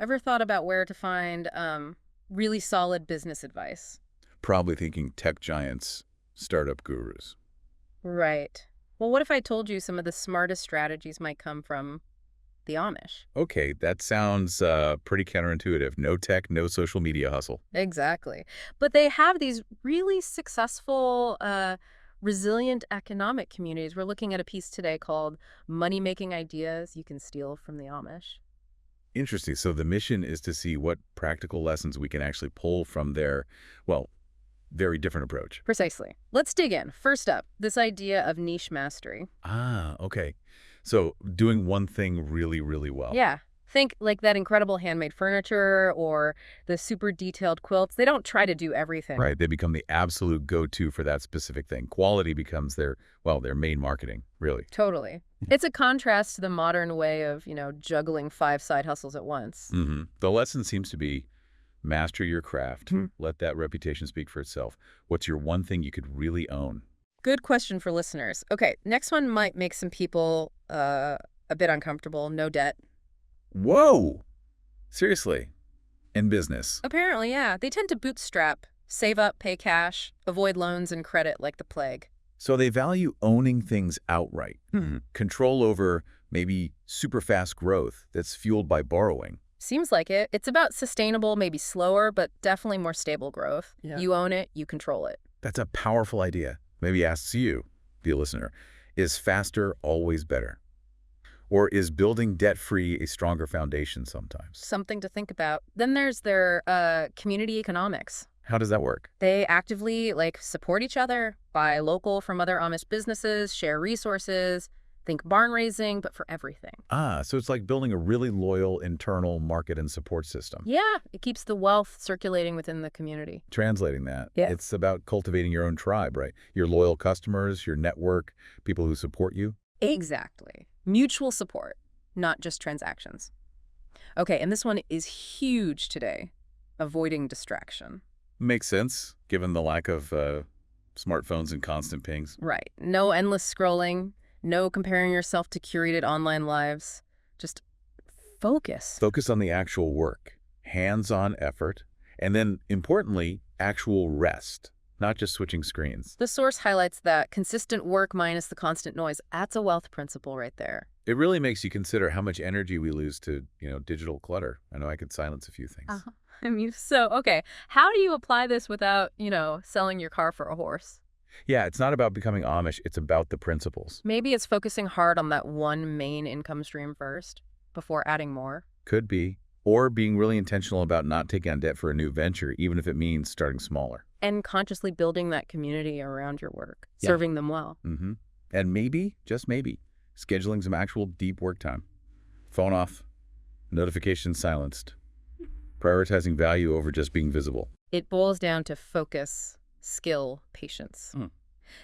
Ever thought about where to find really solid business advice? Probably thinking tech giants, startup gurus. Right. Well, what if I told you some of the smartest strategies might come from the Amish? Okay, that sounds pretty counterintuitive. No tech, no social media hustle. Exactly. But they have these really successful, resilient economic communities. We're looking at a piece today called Money Making Ideas You Can Steal from the Amish. Interesting. So the mission is to see what practical lessons we can actually pull from their, well, very different approach. Precisely. Let's dig in. First up, this idea of niche mastery. Ah, okay. So doing one thing really, really well. Yeah. Think like that incredible handmade furniture or the super detailed quilts. They don't try to do everything. Right. They become the absolute go-to for that specific thing. Quality becomes their, well, their main marketing, really. Totally. It's a contrast to the modern way of, juggling five side hustles at once. The lesson seems to be master your craft. Hmm. Let that reputation speak for itself. What's your one thing you could really own? Good question for listeners. Okay, next one might make some people a bit uncomfortable. No debt. Whoa! Seriously. In business. Apparently, yeah. They tend to bootstrap, save up, pay cash, avoid loans and credit like the plague. So they value owning things outright. Control over maybe super fast growth that's fueled by borrowing. Seems like it. It's about sustainable, maybe slower, but definitely more stable growth. Yeah. You own it, you control it. That's a powerful idea. Maybe asks you, the listener, is faster always better? Or is building debt-free a stronger foundation sometimes? Something to think about. Then there's their community economics. How does that work? They actively support each other, buy local from other Amish businesses, share resources, think barn raising, but for everything. Ah, so it's like building a really loyal internal market and support system. Yeah, it keeps the wealth circulating within the community. Translating that, Yeah. it's about cultivating your own tribe, right? Your loyal customers, your network, people who support you. Exactly. Mutual support, not just transactions. Okay, and this one is huge today. Avoiding distraction. Makes sense, given the lack of smartphones and constant pings. Right. No endless scrolling, no comparing yourself to curated online lives. Just focus. Focus on the actual work, hands-on effort, and then, importantly, actual rest, not just switching screens. The source highlights that consistent work minus the constant noise. That's a wealth principle right there. It really makes you consider how much energy we lose to, digital clutter. I know I could silence a few things. Okay. How do you apply this without, selling your car for a horse? Yeah, it's not about becoming Amish. It's about the principles. Maybe it's focusing hard on that one main income stream first before adding more. Could be. Or being really intentional about not taking on debt for a new venture, even if it means starting smaller. And consciously building that community around your work, Yeah. serving them well. And maybe, just maybe, scheduling some actual deep work time. Phone off, notifications silenced. Prioritizing value over just being visible. It boils down to focus, skill, patience. Mm.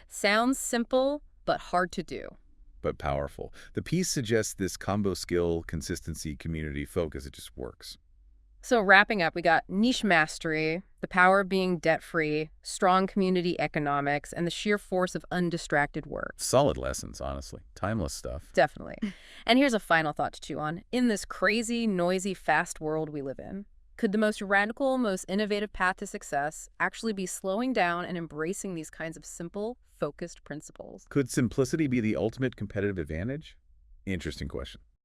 Sounds simple, but hard to do. But powerful. The piece suggests this combo skill, consistency, community, focus. It just works. So wrapping up, we got niche mastery, the power of being debt-free, strong community economics, and the sheer force of undistracted work. Solid lessons, honestly. Timeless stuff. Definitely. And here's a final thought to chew on. In this crazy, noisy, fast world we live in, could the most radical, most innovative path to success actually be slowing down and embracing these kinds of simple, focused principles? Could simplicity be the ultimate competitive advantage? Interesting question.